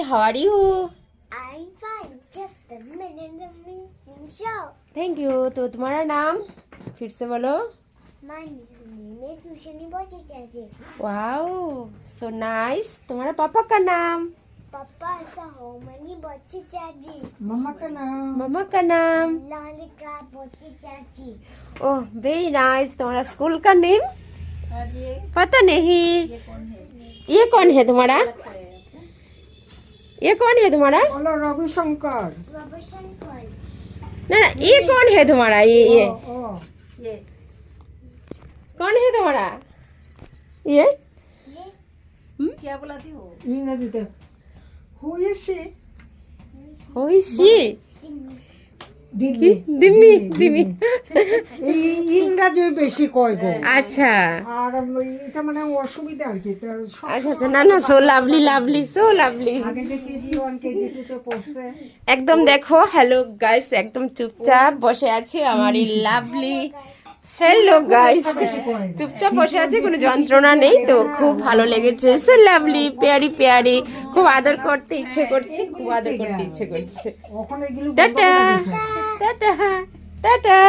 how are you? I'm fine. Just a minute, the amazing show. Thank you. तो तुम्हारा नाम फिर से बोलो. My name is Tushani Bochachaji. Wow, so nice. तुम्हारा पापा का नाम? Papa is a Homani Bochachaji. मम्मा का नाम मम्मा का नाम? Lalika Bochachaji. Oh very nice. तुम्हारा स्कूल का नेम? पता नहीं. ये कौन है तुम्हारा? ये कौन है तुम्हारा? बोलो रविशंकर Rabashankar. ना ना ये कौन है तुम्हारा? ये ओ कौन है तुम्हारा? ये इंग्रजीতে who is she Who is she? দিদি दिम्मी दिम्मी. এই ইংরাজি বেশি কয় গো अच्छा আর এটা মানে অসুবিধা আর কি তার সব अच्छा अच्छा ना ना so lovely lovely so lovely. আগে যে কেজি 1 কেজি 2 তে পড়ছে একদম দেখো হ্যালো গাইস একদম চুপচাপ বসে আছে আমার এই লাভলি. হ্যালো গাইস চুপচাপ বসে আছে, কোনো যন্ত্রণা নেই তো খুব ভালো লেগেছে. সো লাভলি পেয়ারি পেয়ারি, খুব আদর করতে ইচ্ছে করছে, খুব আদর করতে ইচ্ছে করছে. ওখানে এগুলো টাটা টাটা টাটা.